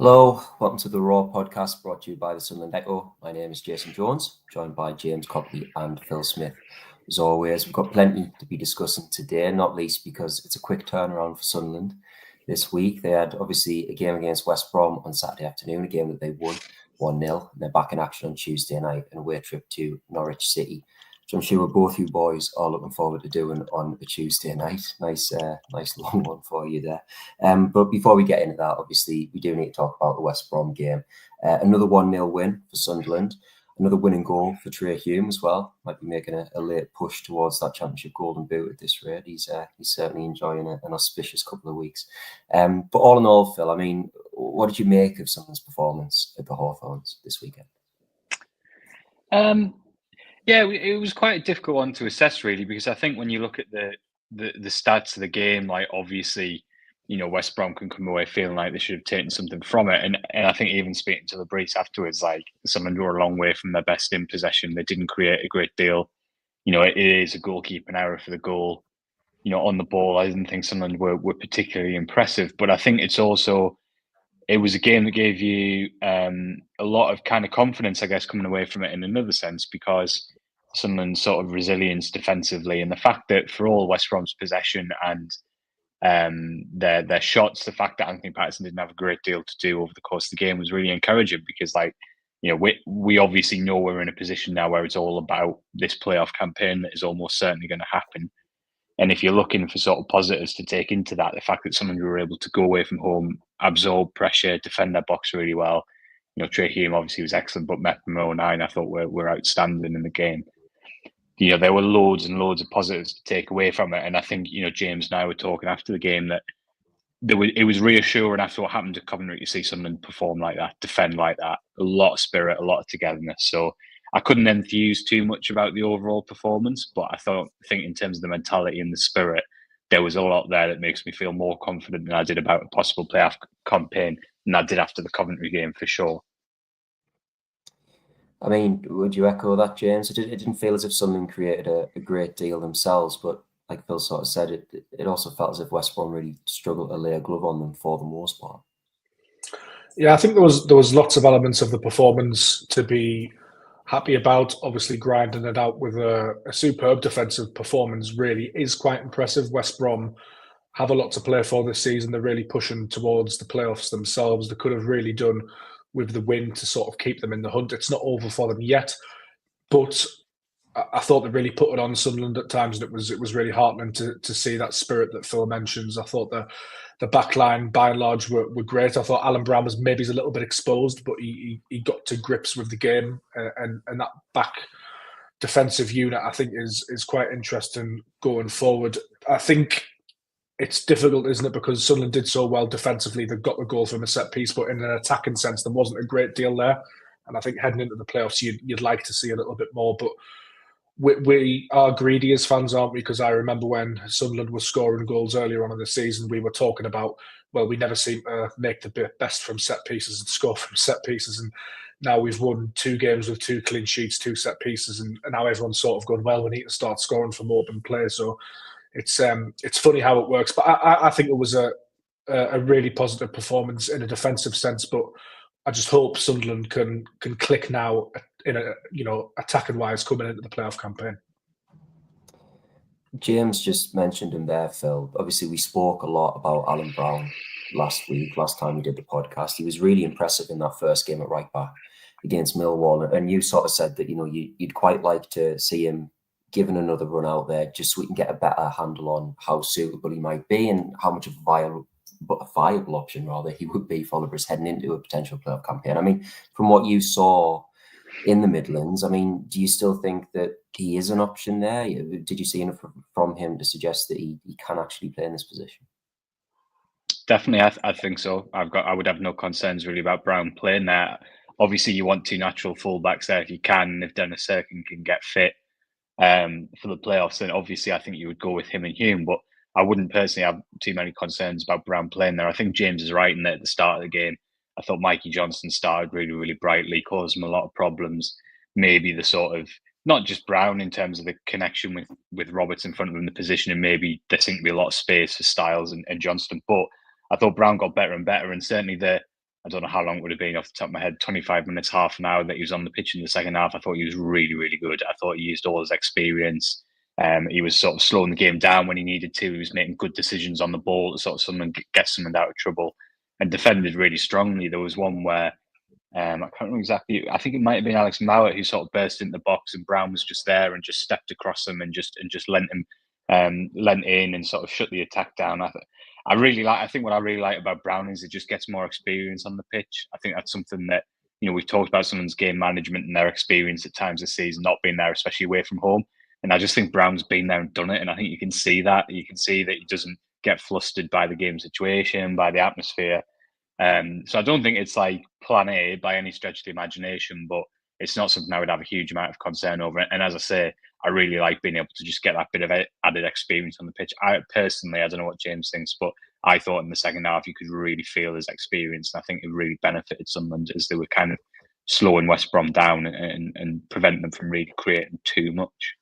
Hello, welcome to the Raw podcast brought to you by the Sunderland Echo. My name is Jason Jones, joined by James Copley and Phil Smith. As always, we've got plenty to be discussing today, not least because it's a quick turnaround for Sunderland this week. They had obviously a game against West Brom on Saturday afternoon, a game that they won 1-0. They're back in action on Tuesday night and away trip to Norwich City, which I'm sure both you boys are looking forward to doing on a Tuesday night. Nice long one for you there. But before we get into that, obviously, we do need to talk about the West Brom game. Another 1-0 win for Sunderland. Another winning goal for Trey Hume as well. Might be making a late push towards that Championship Golden Boot at this rate. He's certainly enjoying an auspicious couple of weeks. But all in all, Phil, I mean, what did you make of Sunderland's performance at the Hawthorns this weekend? Yeah, it was quite a difficult one to assess, really, because I think when you look at the stats of the game, like obviously, West Brom can come away feeling like they should have taken something from it, and I think even speaking to the Breeze afterwards, like Sunderland were a long way from their best in possession. They didn't create a great deal. It is a goalkeeping error for the goal. On the ball, I didn't think Sunderland were particularly impressive, but I think it was a game that gave you a lot of kind of confidence, I guess, coming away from it in another sense, because Sunderland's sort of resilience defensively and the fact that for all West Brom's possession and their shots, the fact that Anthony Patterson didn't have a great deal to do over the course of the game was really encouraging, because we obviously know we're in a position now where it's all about this playoff campaign that is almost certainly going to happen. And if you're looking for sort of positives to take into that, the fact that someone who were able to go away from home, absorb pressure, defend their box really well. Trey Hume obviously was excellent, but Mepamo and I thought were outstanding in the game. There were loads and loads of positives to take away from it. And I think, James and I were talking after the game that it was reassuring after what happened to Coventry to see someone perform like that, defend like that, a lot of spirit, a lot of togetherness. So I couldn't enthuse too much about the overall performance, but I think in terms of the mentality and the spirit, there was a lot there that makes me feel more confident than I did about a possible playoff campaign than I did after the Coventry game, for sure. I mean, would you echo that, James? It didn't feel as if Sunderland created a great deal themselves, but like Phil sort of said, it also felt as if West Brom really struggled to lay a glove on them for the most part. Yeah, I think there was lots of elements of the performance to be happy about. Obviously, grinding it out with a superb defensive performance really is quite impressive. West Brom have a lot to play for this season. They're really pushing towards the playoffs themselves. They could have really done with the win to sort of keep them in the hunt. It's not over for them yet, but I thought they really put it on Sunderland at times, and it was really heartening to see that spirit that Phil mentions. I thought the back line, by and large, were great. I thought Alan Brown was maybe a little bit exposed, but he got to grips with the game, and that back defensive unit, I think, is quite interesting going forward. I think it's difficult, isn't it? Because Sunderland did so well defensively. They got the goal from a set piece, but in an attacking sense, there wasn't a great deal there. And I think heading into the playoffs, you'd like to see a little bit more. But we are greedy as fans, aren't we? Because I remember when Sunderland was scoring goals earlier on in the season, we were talking about, well, we never seem to make the best from set pieces and score from set pieces. And now we've won 2 games with 2 clean sheets, 2 set pieces. And now everyone's sort of going, well, we need to start scoring from open play. So it's funny how it works. But I think it was a really positive performance in a defensive sense. But I just hope Sunderland can click now in attacking wise coming into the playoff campaign. James just mentioned him there, Phil. Obviously, we spoke a lot about Alan Brown last time we did the podcast. He was really impressive in that first game at right back against Millwall, and you sort of said that you'd quite like to see him given another run out there, just so we can get a better handle on how suitable he might be and how much of a viable option rather he would be for Oliver's heading into a potential playoff campaign. I mean, from what you saw in the Midlands, I mean, do you still think that he is an option there? Did you see enough from him to suggest that he can actually play in this position? Definitely, I think so. I would have no concerns really about Brown playing there. Obviously, you want 2 natural fullbacks there if you can. If Dennis Serkin can get fit for the playoffs, then obviously I think you would go with him and Hume. But I wouldn't personally have too many concerns about Brown playing there. I think James is right in that at the start of the game, I thought Mikey Johnson started really, really brightly, caused him a lot of problems. Maybe the sort of, not just Brown in terms of the connection with Roberts in front of him, the position, and maybe there seemed to be a lot of space for Styles and Johnston. But I thought Brown got better and better, and certainly the I don't know how long it would have been off the top of my head, 25 minutes, half an hour that he was on the pitch in the second half. I thought he was really, really good. I thought he used all his experience. He was sort of slowing the game down when he needed to. He was making good decisions on the ball to sort of get someone out of trouble, and defended really strongly. There was one where I can't remember exactly. I think it might have been Alex Mowat who sort of burst into the box, and Brown was just there and just stepped across him and just lent in and sort of shut the attack down. I think what I really like about Brown is he just gets more experience on the pitch. I think that's something that, we've talked about someone's game management and their experience at times this season not being there, especially away from home. And I just think Brown's been there and done it. And I think you can see that. You can see that he doesn't get flustered by the game situation, by the atmosphere. So I don't think it's like plan A by any stretch of the imagination, but it's not something I would have a huge amount of concern over. And as I say, I really like being able to just get that bit of added experience on the pitch. I don't know what James thinks, but I thought in the second half you could really feel his experience. And I think it really benefited Sunderland as they were kind of slowing West Brom down and preventing them from really creating too much.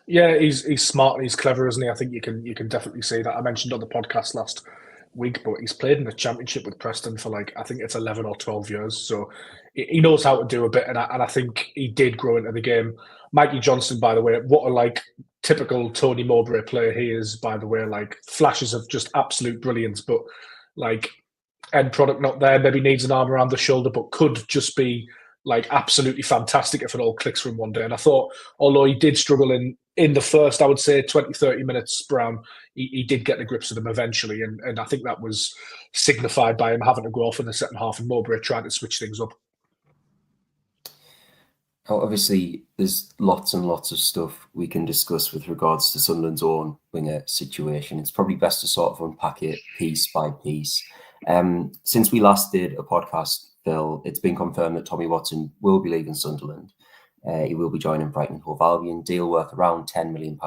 Yeah, he's smart and he's clever, isn't he? I think you can definitely see that. I mentioned on the podcast last week, but he's played in the Championship with Preston for I think it's 11 or 12 years. So he knows how to do a bit, and I think he did grow into the game. Mikey Johnston, by the way, what a typical Tony Mowbray player he is, by the way. Flashes of just absolute brilliance, but end product not there. Maybe needs an arm around the shoulder, but could just be absolutely fantastic if it all clicks for him one day. And I thought, although he did struggle in the first, I would say 20, 30 minutes, Brown, he did get the grips of them eventually. And I think that was signified by him having to go off in the second half and Mowbray trying to switch things up. Obviously, there's lots and lots of stuff we can discuss with regards to Sunderland's own winger situation. It's probably best to sort of unpack it piece by piece. Since we last did a podcast, Phil, it's been confirmed that Tommy Watson will be leaving Sunderland. He will be joining Brighton and Hove Albion, deal worth around £10 million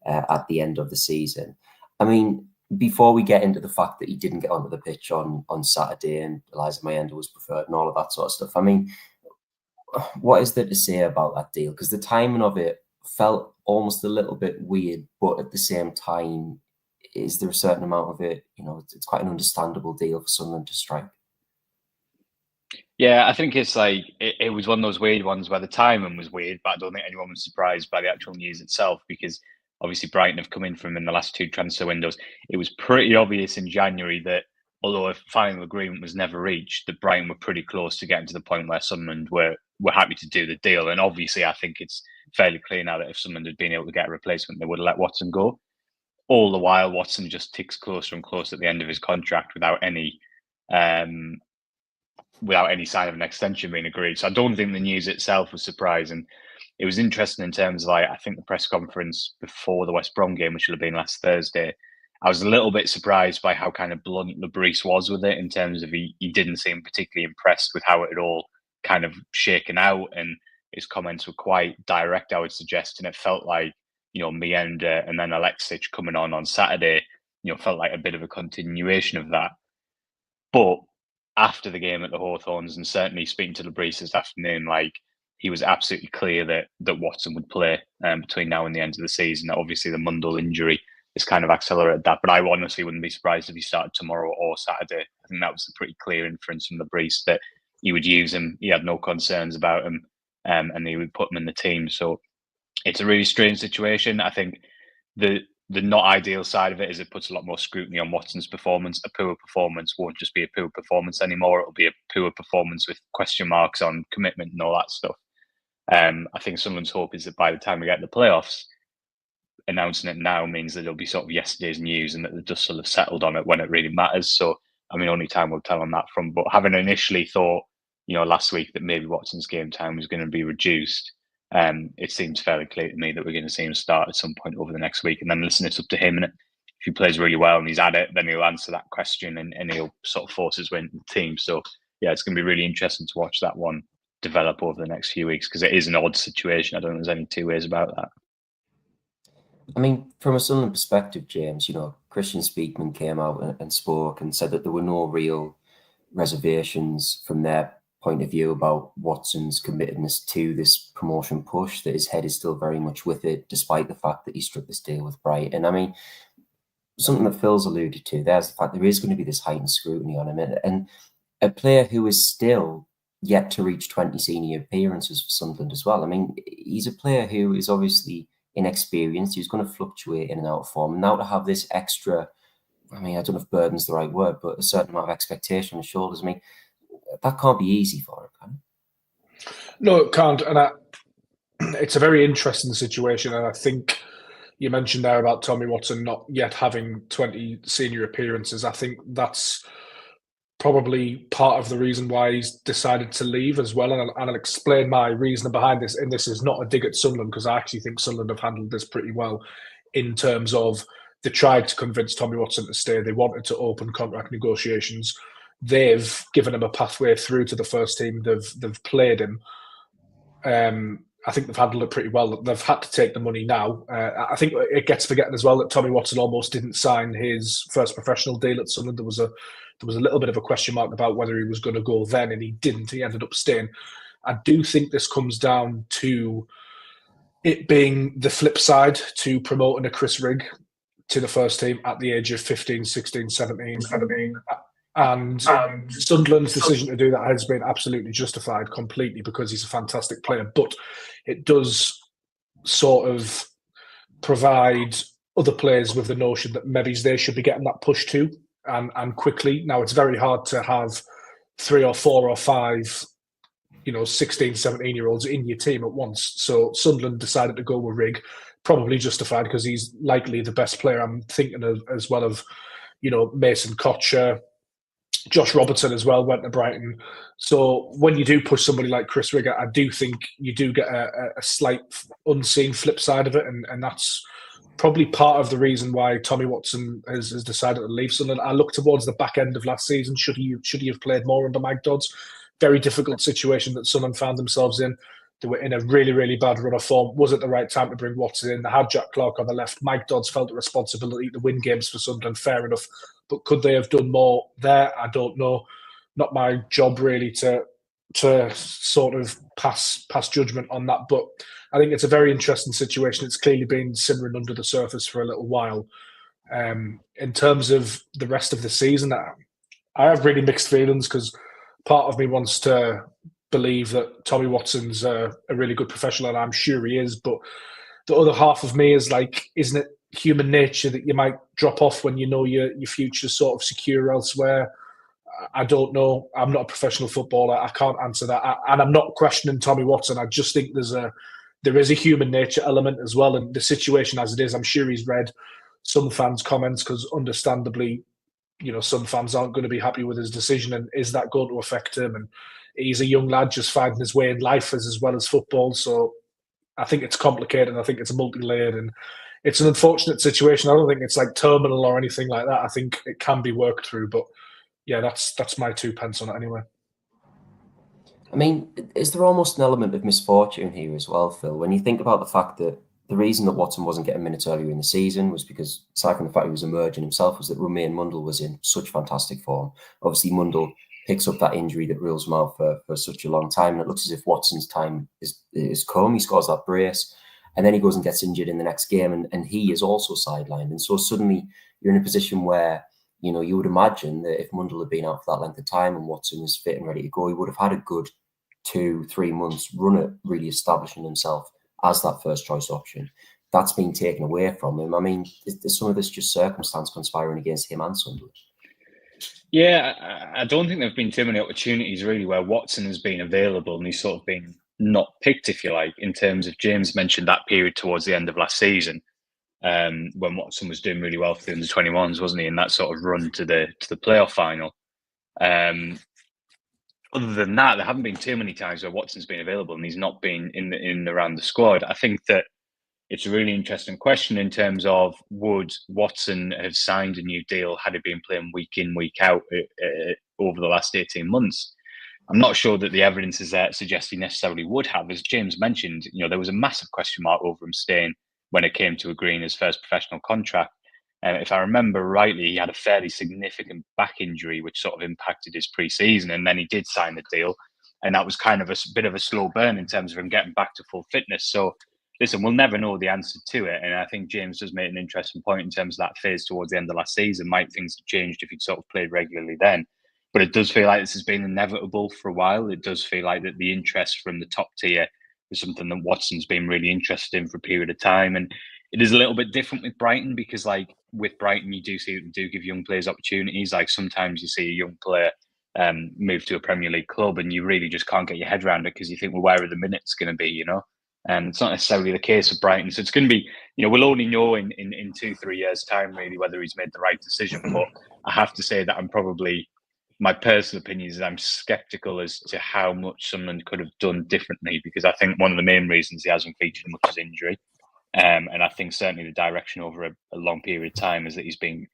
at the end of the season. I mean, before we get into the fact that he didn't get onto the pitch on Saturday and Eliza Mendo was preferred and all of that sort of stuff, I mean, what is there to say about that deal? Because the timing of it felt almost a little bit weird, but at the same time, is there a certain amount of it, it's quite an understandable deal for Sunderland to strike? Yeah, I think it's it was one of those weird ones where the timing was weird, but I don't think anyone was surprised by the actual news itself, because obviously Brighton have come in from in the last two transfer windows. It was pretty obvious in January that although a final agreement was never reached, that Brighton were pretty close to getting to the point where Sunderland were happy to do the deal. And obviously, I think it's fairly clear now that if Sunderland had been able to get a replacement, they would have let Watson go. All the while, Watson just ticks closer and closer at the end of his contract without any sign of an extension being agreed. So I don't think the news itself was surprising. It was interesting in terms of I think the press conference before the West Brom game, which will have been last Thursday, I was a little bit surprised by how kind of blunt Lebris was with it, in terms of he didn't seem particularly impressed with how it had all kind of shaken out, and his comments were quite direct, I would suggest, and it felt like, Mendel and then Alexic coming on Saturday, felt like a bit of a continuation of that. But after the game at the Hawthorns, and certainly speaking to Lebris this afternoon, he was absolutely clear that Watson would play between now and the end of the season. Obviously, the Mundle injury has kind of accelerated that, but I honestly wouldn't be surprised if he started tomorrow or Saturday. I think that was a pretty clear inference from Lebris that he would use him. He had no concerns about him, and he would put him in the team. So it's a really strange situation. I think the not ideal side of it is it puts a lot more scrutiny on Watson's performance. A poor performance won't just be a poor performance anymore. It'll be a poor performance with question marks on commitment and all that stuff. I think Sunderland's hope is that by the time we get the playoffs, announcing it now means that it'll be sort of yesterday's news and that the dust will have settled on it when it really matters. So, I mean, only time will tell on that front. But having initially thought, last week that maybe Watson's game time was going to be reduced, it seems fairly clear to me that we're going to see him start at some point over the next week. And then listen, it's up to him. And if he plays really well and he's at it, then he'll answer that question and he'll sort of force his way into the team. So, yeah, it's going to be really interesting to watch that one develop over the next few weeks, because it is an odd situation. I don't think there's any two ways about that. I mean, from a Sunderland perspective, James, Christian Speakman came out and spoke and said that there were no real reservations from their point of view about Watson's committedness to this promotion push, that his head is still very much with it, despite the fact that he struck this deal with Brighton. I mean, something that Phil's alluded to, there's the fact there is going to be this heightened scrutiny on him. And a player who is still yet to reach 20 senior appearances for Sunderland as well. I mean, he's a player who is obviously inexperienced. He's going to fluctuate in and out of form. And now to have this extra, I mean, I don't know if burden's the right word, but a certain amount of expectation on his shoulders. I mean, that can't be easy for him, can it? No, it can't. And it's a very interesting situation. And I think you mentioned there about Tommy Watson not yet having 20 senior appearances. I think that's probably part of the reason why he's decided to leave as well. And I'll explain my reasoning behind this. And this is not a dig at Sunderland, because I actually think Sunderland have handled this pretty well in terms of they tried to convince Tommy Watson to stay. They wanted to open contract negotiations. They've given him a pathway through to the first team. They've played him. I think they've handled it pretty well. They've had to take the money now. I think it gets forgotten as well that Tommy Watson almost didn't sign his first professional deal at Sunderland. There was a little bit of a question mark about whether he was going to go then, and he didn't. He ended up staying. I do think this comes down to it being the flip side to promoting a Chris Rigg to the first team at the age of 15, 16, 17. And Sunderland's decision to do that has been absolutely justified completely, because he's a fantastic player. But it does sort of provide other players with the notion that maybe they should be getting that push too, and quickly. Now, it's very hard to have 3 or 4 or 5, 16, 17-year-olds in your team at once. So Sunderland decided to go with Rigg, probably justified, because he's likely the best player. I'm thinking of as well of, Mason Kocher, Josh Robertson as well went to Brighton. So when you do push somebody like Chris Rigg, I do think you do get a slight unseen flip side of it, and that's probably part of the reason why Tommy Watson has decided to leave Sunderland. I look towards the back end of last season. Should he have played more under Mike Dodds? Very difficult situation that Sunderland found themselves in. They were in a really, really bad run of form. Was it the right time to bring Watson in? They had Jack Clarke on the left. Mike Dodds felt a responsibility to win games for Sunderland, fair enough. But could they have done more there? I don't know. Not my job really to sort of pass judgment on that. But I think it's a very interesting situation. It's clearly been simmering under the surface for a little while. In terms of the rest of the season, I have really mixed feelings, because part of me wants to believe that Tommy Watson's a really good professional, and I'm sure he is. But the other half of me is like, isn't it human nature that you might drop off when you know your future's sort of secure elsewhere? I don't know. I'm not a professional footballer. I can't answer that. And I'm not questioning Tommy Watson. I just think there is a human nature element as well. And the situation as it is, I'm sure he's read some fans' comments, because understandably, some fans aren't going to be happy with his decision. And is that going to affect him? And he's a young lad just finding his way in life as well as football. So I think it's complicated. I think it's multi-layered, and it's an unfortunate situation. I don't think it's like terminal or anything like that. I think it can be worked through. But yeah, that's my 2 pence on it anyway. I mean, is there almost an element of misfortune here as well, Phil? When you think about the fact that the reason that Watson wasn't getting minutes earlier in the season was because, aside from the fact he was emerging himself, was that Romaine Mundle was in such fantastic form. Obviously, Mundle picks up that injury that rules him out for such a long time, and it looks as if Watson's time is come. He scores that brace, and then he goes and gets injured in the next game, and he is also sidelined. And so suddenly you're in a position where, you would imagine that if Mundle had been out for that length of time and Watson was fit and ready to go, he would have had a good 2-3 months run at really establishing himself as that first choice option. That's been taken away from him. I mean, is some of this just circumstance conspiring against him and Sunderland? Yeah, I don't think there have been too many opportunities really where Watson has been available and he's sort of been not picked, if you like, in terms of, James mentioned that period towards the end of last season, when Watson was doing really well for the under-21s, wasn't he, in that sort of run to the playoff final. Other than that, there haven't been too many times where Watson's been available and he's not been in and around the squad. I think that it's a really interesting question in terms of, would Watson have signed a new deal had he been playing week in, week out over the last 18 months? I'm not sure that the evidence is there suggests he necessarily would have. As James mentioned, there was a massive question mark over him staying when it came to agreeing his first professional contract. If I remember rightly, he had a fairly significant back injury, which sort of impacted his pre-season, and then he did sign the deal. And that was kind of a bit of a slow burn in terms of him getting back to full fitness. So, listen, we'll never know the answer to it. And I think James does make an interesting point in terms of that phase towards the end of last season. Might things have changed if he'd sort of played regularly then? But it does feel like this has been inevitable for a while. It does feel like that the interest from the top tier is something that Watson's been really interested in for a period of time. And it is a little bit different with Brighton because, like, with Brighton, you do see that they do give young players opportunities. Like, sometimes you see a young player move to a Premier League club and you really just can't get your head around it because you think, well, where are the minutes going to be, you know? And it's not necessarily the case with Brighton. So it's going to be, you know, we'll only know in 2-3 years' time, really, whether he's made the right decision. But I have to say that I'm probably, my personal opinion is I'm sceptical as to how much Sunderland could have done differently, because I think one of the main reasons he hasn't featured much is injury. And I think certainly the direction over a long period of time is that he's been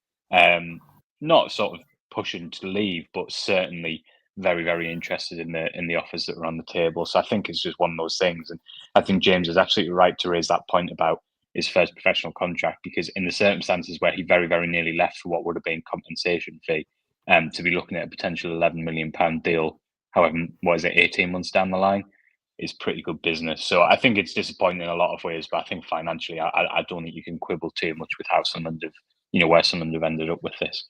not sort of pushing to leave, but certainly very, very interested in the offers that are on the table. So I think it's just one of those things. And I think James is absolutely right to raise that point about his first professional contract, because in the circumstances where he very, very nearly left for what would have been compensation fee, to be looking at a potential £11 million deal, however, 18 months down the line, is pretty good business. So I think it's disappointing in a lot of ways, but I think financially, I don't think you can quibble too much with how Sunderland have, you know, where Sunderland have ended up with this.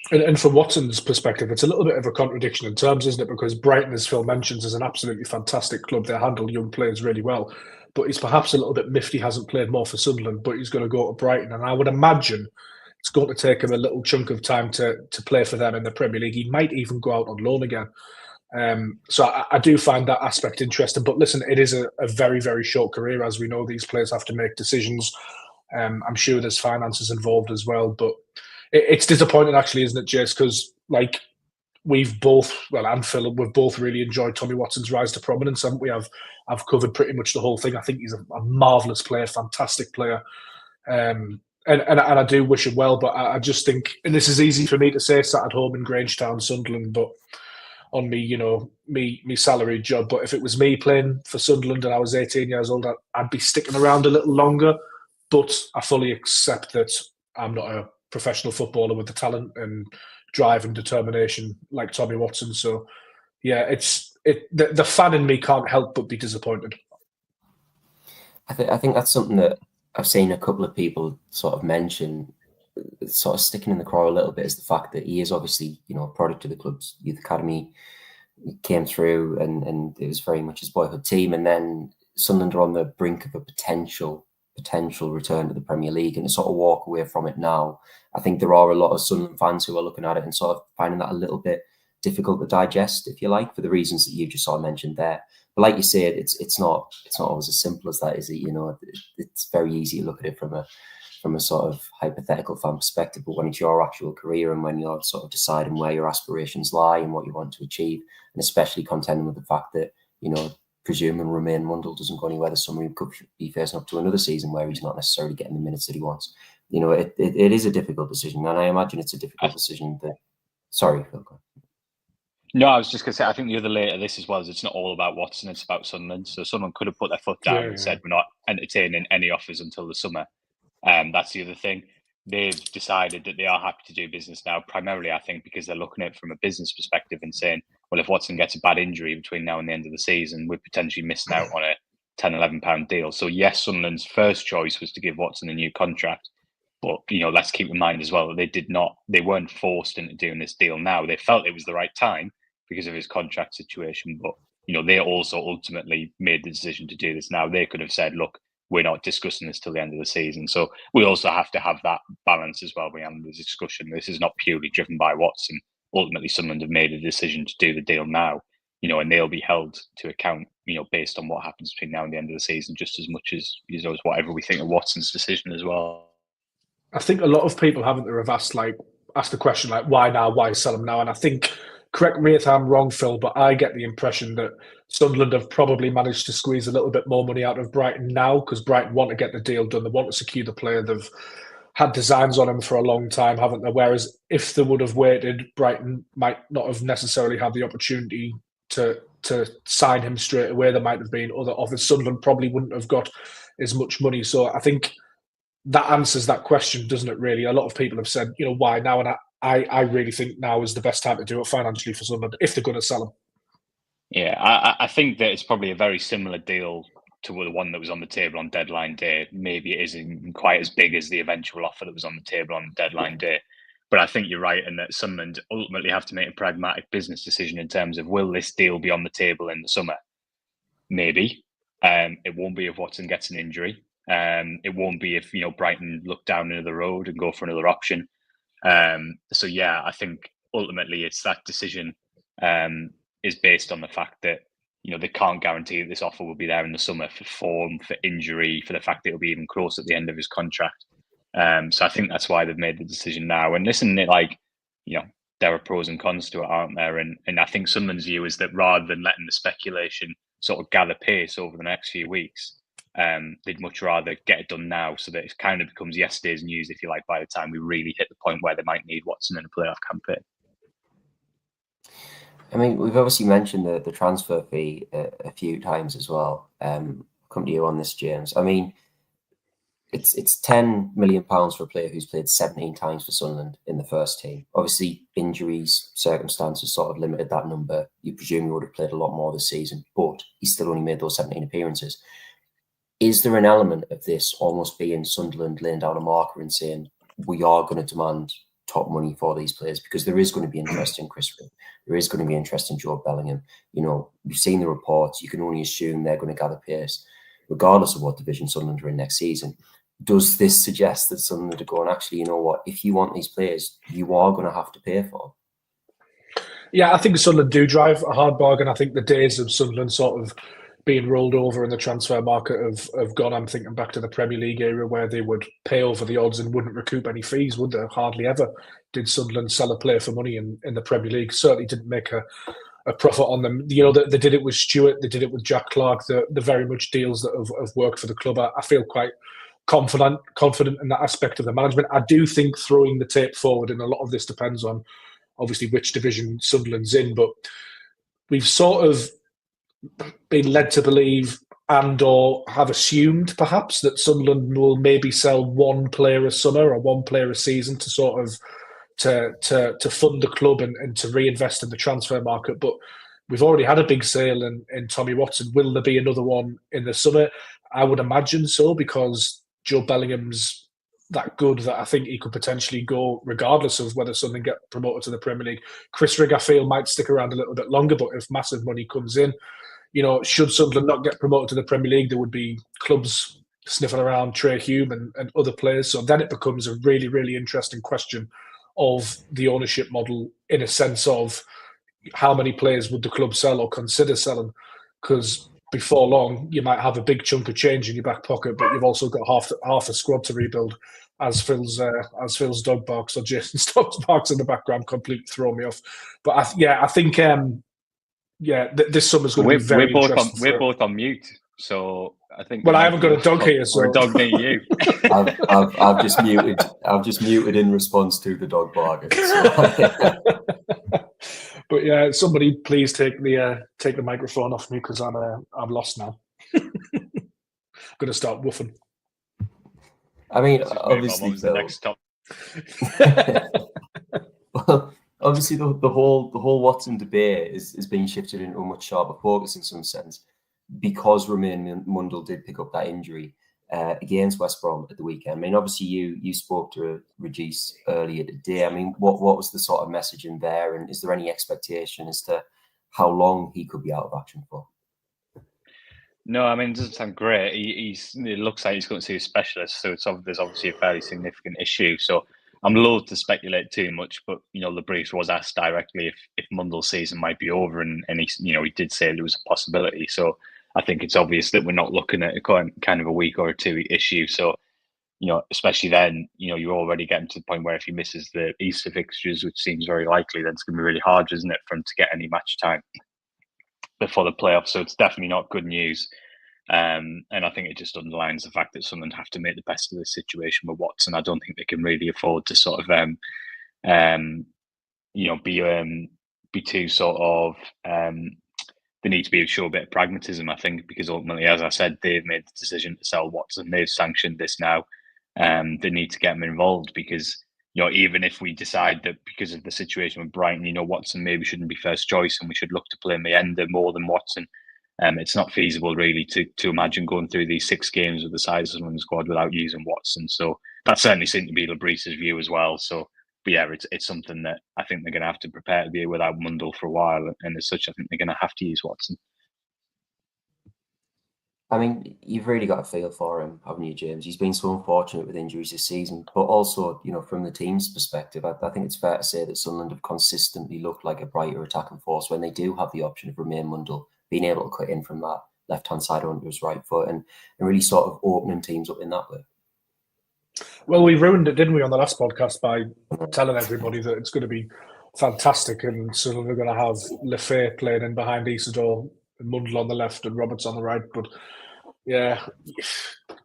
And from Watson's perspective, it's a little bit of a contradiction in terms, isn't it? Because Brighton, as Phil mentions, is an absolutely fantastic club. They handle young players really well. But he's perhaps a little bit miffed he hasn't played more for Sunderland, but he's going to go to Brighton. And I would imagine it's going to take him a little chunk of time to play for them in the Premier League. He might even go out on loan again. So I do find that aspect interesting. But listen, it is a very, very short career. As we know, these players have to make decisions. I'm sure there's finances involved as well. But it's disappointing, actually, isn't it, Jace? Because, like, we've both, well, and Phil, we've both really enjoyed Tommy Watson's rise to prominence, haven't we? I've covered pretty much the whole thing. I think he's a marvellous player, fantastic player. And I do wish him well, but I just think, and this is easy for me to say, sat at home in Grangetown, Sunderland, but on me, you know, me salaried job. But if it was me playing for Sunderland and I was 18 years old, I'd be sticking around a little longer. But I fully accept that I'm not a professional footballer with the talent and drive and determination like Tommy Watson. So, yeah, the fan in me can't help but be disappointed. I think that's something that I've seen a couple of people sort of mention, sort of sticking in the craw a little bit, is the fact that he is obviously, you know, a product of the club's youth academy. He came through and it was very much his boyhood team. And then Sunderland are on the brink of a potential return to the Premier League, and to sort of walk away from it now, I think there are a lot of Sunderland fans who are looking at it and sort of finding that a little bit difficult to digest, if you like, for the reasons that you just sort of mentioned there. But like you said, it's not always as simple as that, is it? You know, it's very easy to look at it from a sort of hypothetical fan perspective, but when it's your actual career and when you're sort of deciding where your aspirations lie and what you want to achieve, and especially contending with the fact that, you know, presuming Romaine Mundle doesn't go anywhere this summer, he could be facing up to another season where he's not necessarily getting the minutes that he wants. You know, it is a difficult decision, and I imagine it's a difficult decision that... Sorry, Phil. No, I was just going to say, I think the other layer of this as well is it's not all about Watson, it's about Sunderland. So Sunderland could have put their foot down and said, we're not entertaining any offers until the summer. That's the other thing. They've decided that they are happy to do business now, primarily, I think, because they're looking at it from a business perspective and saying, well, if Watson gets a bad injury between now and the end of the season, we're potentially missing out on a £10, £11 deal. So yes, Sunderland's first choice was to give Watson a new contract. But, you know, let's keep in mind as well that they weren't forced into doing this deal now. They felt it was the right time because of his contract situation. But, you know, they also ultimately made the decision to do this now. They could have said, look, we're not discussing this till the end of the season. So we also have to have that balance as well. We have the discussion. This is not purely driven by Watson. Ultimately, Sunderland have made a decision to do the deal now, you know, and they'll be held to account, you know, based on what happens between now and the end of the season, just as much as, you know, as whatever we think of Watson's decision as well. I think a lot of people haven't asked the question, like, why now? Why sell him now? And I think, correct me if I'm wrong, Phil, but I get the impression that Sunderland have probably managed to squeeze a little bit more money out of Brighton now, because Brighton want to get the deal done. They want to secure the player. They've had designs on him for a long time, haven't they? Whereas if they would have waited, Brighton might not have necessarily had the opportunity to sign him straight away. There might have been other offers. Sunderland probably wouldn't have got as much money. So I think that answers that question, doesn't it, really? A lot of people have said, you know, why now? And I really think now is the best time to do it financially for Sunderland, if they're going to sell him. Yeah, I think that it's probably a very similar deal to the one that was on the table on deadline day. Maybe it isn't quite as big as the eventual offer that was on the table on deadline day. But I think you're right, and that Sunderland ultimately have to make a pragmatic business decision in terms of, will this deal be on the table in the summer? Maybe. It won't be if Watson gets an injury. It won't be if Brighton look down into the road and go for another option. So yeah, I think ultimately it's that decision is based on the fact that they can't guarantee that this offer will be there in the summer for form, for injury, for the fact that it'll be even close at the end of his contract. So I think that's why they've made the decision now. And listen, there are pros and cons to it, aren't there? And I think Sunderland's view is that rather than letting the speculation sort of gather pace over the next few weeks, they'd much rather get it done now, so that it kind of becomes yesterday's news, if you like, by the time we really hit the point where they might need Watson in a playoff campaign. I mean, we've obviously mentioned the transfer fee a few times as well. Come to you on this, James. I mean, it's £10 million for a player who's played 17 times for Sunderland in the first team. Obviously, injuries, circumstances sort of limited that number. You presume he would have played a lot more this season, but he's still only made those 17 appearances. Is there an element of this almost being Sunderland laying down a marker and saying, we are going to demand top money for these players, because there is going to be interest in Chris Rigg, there is going to be interest in Joe Bellingham. We've seen the reports. You can only assume they're going to gather pace, regardless of what division Sunderland are in next season. Does this suggest that Sunderland are going, actually, you know what, if you want these players, you are going to have to pay for them? Yeah, I think Sunderland do drive a hard bargain. I think the days of Sunderland sort of being rolled over in the transfer market have gone. I'm thinking back to the Premier League era where they would pay over the odds and wouldn't recoup any fees, would they? Hardly ever did Sunderland sell a player for money in the Premier League. Certainly didn't make a profit on them. They did it with Stewart, they did it with Jack Clark, the very much deals that have worked for the club. I feel quite confident in that aspect of the management. I do think throwing the tape forward, and a lot of this depends on obviously which division Sunderland's in, but we've sort of been led to believe and or have assumed perhaps that Sunderland will maybe sell one player a summer or one player a season to sort of to fund the club and to reinvest in the transfer market. But we've already had a big sale in Tommy Watson. Will there be another one in the summer? I would imagine so, because Joe Bellingham's that good that I think he could potentially go regardless of whether Sunderland get promoted to the Premier League. Chris Rigg, I feel, might stick around a little bit longer, but if massive money comes in, should Sunderland not get promoted to the Premier League, there would be clubs sniffing around Trey Hume and other players. So then it becomes a really, really interesting question of the ownership model, in a sense of how many players would the club sell or consider selling? Because before long, you might have a big chunk of change in your back pocket, but you've also got half a squad to rebuild. As Phil's dog barks or Jason's dog barks in the background completely throw me off. But I think this summer's going to be very interesting. We're both on mute, so I think. Well, I haven't got a dog here, so or a dog near you. I've just muted. I've just muted in response to the dog barking. So. But yeah, somebody please take the microphone off me, because I'm lost now. I'm going to start woofing. I mean, obviously, the next top. Well, obviously, the whole Watson debate is being shifted into a much sharper focus in some sense, because Romaine Mundle did pick up that injury against West Brom at the weekend. I mean, obviously, you spoke to Regis earlier today. I mean, what was the sort of message in there, and is there any expectation as to how long he could be out of action for? No, I mean, it doesn't sound great. It looks like he's going to see a specialist, so there's obviously a fairly significant issue. So I'm loath to speculate too much, but the brief was asked directly if Mundle's season might be over, and he did say there was a possibility. So I think it's obvious that we're not looking at a kind of a week or two issue. So especially then, you're already getting to the point where if he misses the Easter fixtures, which seems very likely, then it's going to be really hard, isn't it, for him to get any match time before the playoffs. So it's definitely not good news. And I think it just underlines the fact that Sunderland have to make the best of the situation with Watson. I don't think they can really afford to sort of, be too sort of. They need to show a bit of pragmatism, I think, because ultimately, as I said, they've made the decision to sell Watson. They've sanctioned this now. They need to get him involved, because even if we decide that because of the situation with Brighton, Watson maybe shouldn't be first choice and we should look to play Mendo more than Watson. It's not feasible really to imagine going through these 6 games with the size of the squad without using Watson. So that certainly seemed to be Labrisse's view as well. So yeah, it's something that I think they're going to have to prepare to be without Mundle for a while, and as such, I think they're going to have to use Watson. I mean, you've really got a feel for him, haven't you, James? He's been so unfortunate with injuries this season, but also, from the team's perspective, I think it's fair to say that Sunderland have consistently looked like a brighter attacking force when they do have the option of Romaine Mundle being able to cut in from that left-hand side onto his right foot and really sort of opening teams up in that way. Well, we ruined it, didn't we, on the last podcast by telling everybody that it's going to be fantastic and Sunderland are going to have Lefay playing in behind Isidore, Mundle on the left and Roberts on the right. But yeah,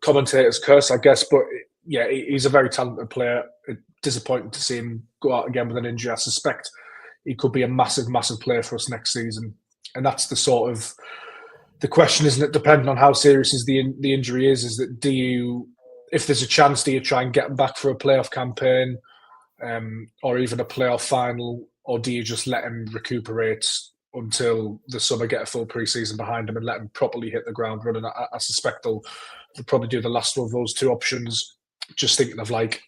commentator's curse, I guess. But yeah, he's a very talented player. Disappointing to see him go out again with an injury. I suspect he could be a massive, massive player for us next season. And that's the sort of the question, isn't it? Depending on how serious is the injury is that if there's a chance, do you try and get him back for a playoff campaign, or even a playoff final, or do you just let him recuperate until the summer, get a full pre-season behind him and let him properly hit the ground running? I suspect they'll probably do the last of those two options. Just thinking of like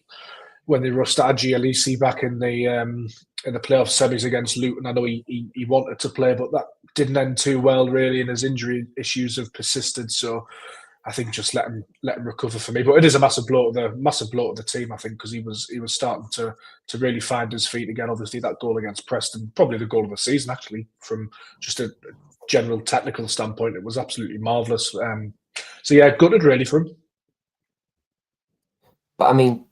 when they rushed Adji Elisi back in the playoff semis against Luton. I know he wanted to play, but that didn't end too well really, and his injury issues have persisted. So I think just let him recover for me. But it is a massive blow to the team, I think, because he was starting to really find his feet again. Obviously, that goal against Preston, probably the goal of the season, actually, from just a general technical standpoint, it was absolutely marvellous. So yeah, gutted really for him. But I mean,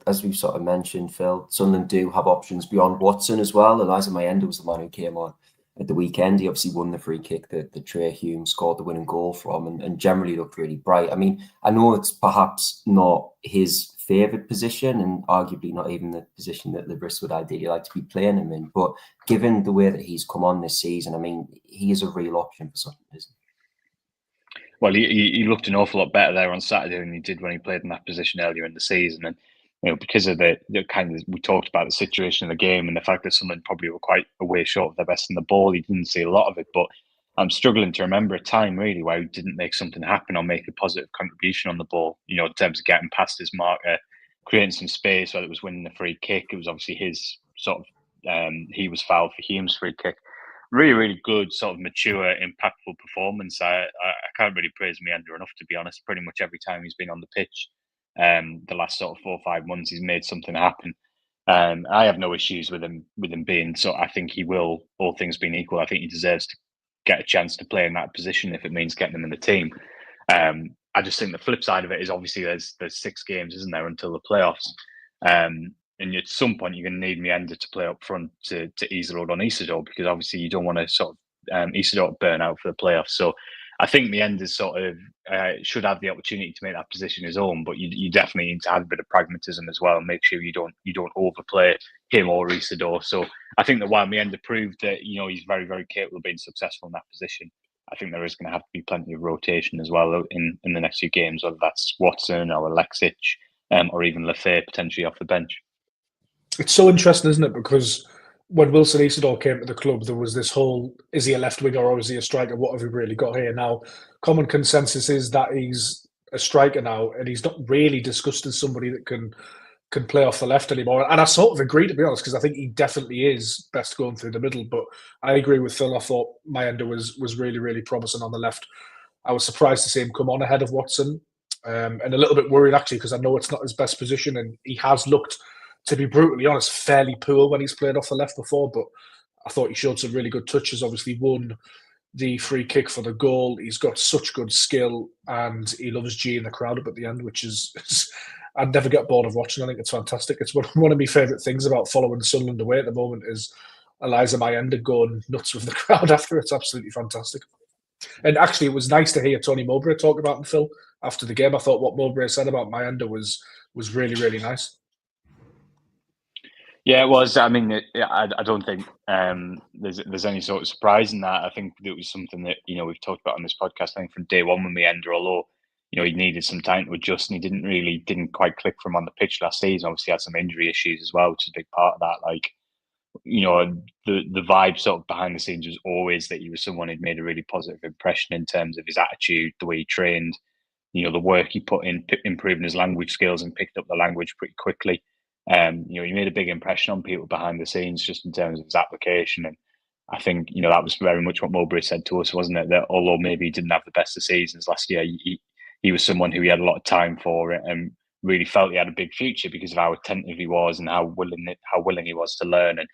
as we've sort of mentioned, Phil, Sunderland do have options beyond Watson as well. Eliza Mendo was the man who came on at the weekend. He obviously won the free kick that Trey Hume scored the winning goal from and generally looked really bright. I mean, I know it's perhaps not his favoured position and arguably not even the position that Libris would ideally like to be playing him in. But given the way that he's come on this season, I mean, he is a real option for something, isn't he? Well, he looked an awful lot better there on Saturday than he did when he played in that position earlier in the season. And because of the kind of, we talked about the situation of the game and the fact that Sunderland probably were quite a way short of their best in the ball, he didn't see a lot of it. But I'm struggling to remember a time really where he didn't make something happen or make a positive contribution on the ball. In terms of getting past his marker, creating some space, whether it was winning the free kick. It was obviously his sort of he was fouled for Hume's free kick. Really, really good, sort of mature, impactful performance. I can't really praise Mendo enough, to be honest. Pretty much every time he's been on the pitch, the last sort of 4 or 5 months, he's made something happen. I have no issues with him being. So I think he will, all things being equal, I think he deserves to get a chance to play in that position if it means getting him in the team. I just think the flip side of it is obviously there's 6 games, isn't there, until the playoffs. And at some point, you're going to need Mendo to play up front to ease the load on Isidore, because obviously you don't want to sort of Isidore burn out for the playoffs. So I think Mendo sort of should have the opportunity to make that position his own, but you definitely need to have a bit of pragmatism as well and make sure you don't overplay him or Isidore. So I think that while Mendo proved that he's very, very capable of being successful in that position, I think there is going to have to be plenty of rotation as well in the next few games, whether that's Watson or Alexic or even Lefay potentially off the bench. It's so interesting, isn't it? Because when Wilson Isidore came to the club, there was this whole, is he a left winger or is he a striker? What have we really got here? Now, common consensus is that he's a striker now, and he's not really discussed as somebody that can play off the left anymore. And I sort of agree, to be honest, because I think he definitely is best going through the middle. But I agree with Phil. I thought Mendo was really, really promising on the left. I was surprised to see him come on ahead of Watson, and a little bit worried, actually, because I know it's not his best position, and he has looked, to be brutally honest, fairly poor when he's played off the left before, but I thought he showed some really good touches. Obviously won the free kick for the goal. He's got such good skill, and he loves G in the crowd up at the end, which is I'd never get bored of watching. I think it's fantastic. It's one of my favourite things about following Sunderland away at the moment is Eliza Mendo going nuts with the crowd after. It's absolutely fantastic. And actually, it was nice to hear Tony Mowbray talk about him, Phil, after the game. I thought what Mowbray said about Mendo was really, really nice. Yeah, it was. I mean, I don't think there's any sort of surprise in that. I think it was something that we've talked about on this podcast. I think from day one when we ended, although he needed some time to adjust, and he didn't quite click for him on the pitch last season. Obviously, he had some injury issues as well, which is a big part of that. Like, the vibe sort of behind the scenes was always that he was someone who'd made a really positive impression in terms of his attitude, the way he trained, the work he put in improving his language skills and picked up the language pretty quickly. He made a big impression on people behind the scenes just in terms of his application. And I think, that was very much what Mowbray said to us, wasn't it? That although maybe he didn't have the best of seasons last year, he was someone who he had a lot of time for it and really felt he had a big future because of how attentive he was and how willing he was to learn. And,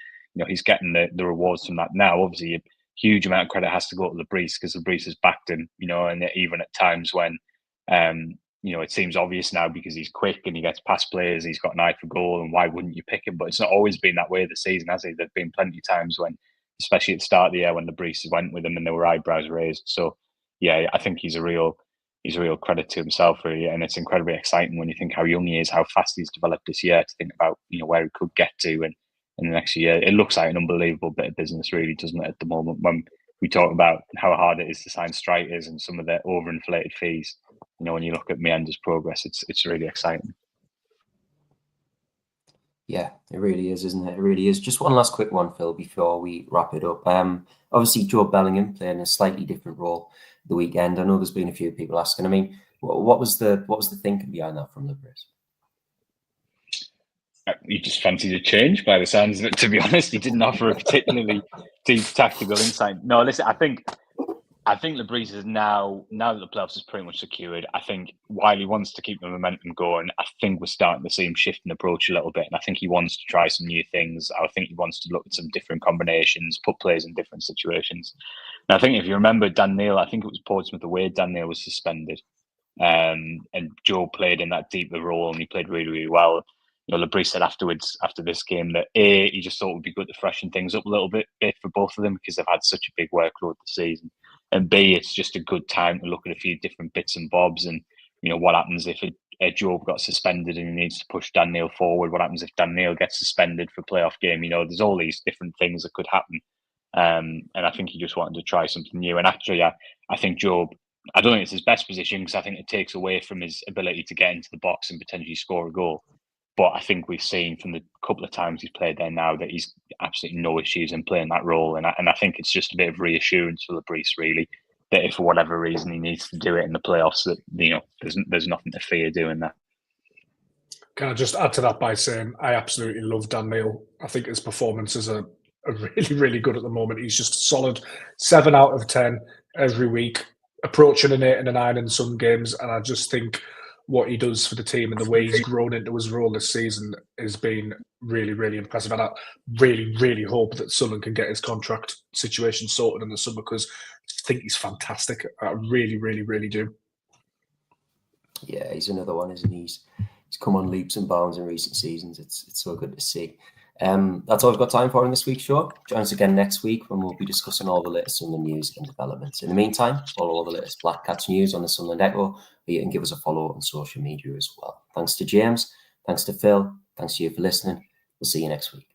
he's getting the rewards from that now. Obviously, a huge amount of credit has to go to Lebris because Lebris has backed him, and even at times when, it seems obvious now because he's quick and he gets past players, he's got an eye for goal, and why wouldn't you pick him? But it's not always been that way this season, has it? There've been plenty of times when, especially at the start of the year, when the Brees went with him and there were eyebrows raised. So, yeah, I think he's a real credit to himself, really, and it's incredibly exciting when you think how young he is, how fast he's developed this year. To think about where he could get to, and in the next year, it looks like an unbelievable bit of business, really, doesn't it? At the moment, when we talk about how hard it is to sign strikers and some of the overinflated fees, when you look at Meander's progress, it's really exciting. Yeah, it really is, isn't it? It really is. Just one last quick one, Phil, before we wrap it up. Obviously, Joe Bellingham playing a slightly different role the weekend. I know there's been a few people asking. I mean, what was the thinking behind that from Lebris? He just fancied a change by the sounds of it, to be honest. He didn't offer a particularly deep tactical insight. No, listen, I think Lebris is now that the playoffs is pretty much secured, I think while he wants to keep the momentum going, I think we're starting to see him shift and approach a little bit. And I think he wants to try some new things. I think he wants to look at some different combinations, put players in different situations. And I think if you remember Dan Neil, I think it was Portsmouth away, Dan Neil was suspended. And Joe played in that deeper role and he played really, really well. Lebris said afterwards, after this game, that he just thought it would be good to freshen things up a little bit for both of them because they've had such a big workload this season. And B, it's just a good time to look at a few different bits and bobs. And, what happens if Joe got suspended and he needs to push Dan Neil forward? What happens if Dan Neil gets suspended for a playoff game? There's all these different things that could happen. And I think he just wanted to try something new. And actually, I think Joe, I don't think it's his best position because I think it takes away from his ability to get into the box and potentially score a goal. But I think we've seen from the couple of times he's played there now that he's absolutely no issues in playing that role. And I think it's just a bit of reassurance for Lebris, really, that if for whatever reason he needs to do it in the playoffs, that there's nothing to fear doing that. Can I just add to that by saying I absolutely love Dan Neil. I think his performances are really, really good at the moment. He's just a solid 7 out of 10 every week, approaching an 8 and a 9 in some games. And I just think what he does for the team and the way he's grown into his role this season has been really, really impressive. And I really, really hope that Sunderland can get his contract situation sorted in the summer because I think he's fantastic. I really, really, really do. Yeah, he's another one, isn't he? He's come on leaps and bounds in recent seasons. It's so good to see. That's all we've got time for in this week's show. Join us again next week when we'll be discussing all the latest Sunderland news and developments. In the meantime, follow all the latest Black Cats news on the Sunderland Echo, and give us a follow on social media as well. Thanks to James, thanks to Phil, thanks to you for listening. We'll see you next week.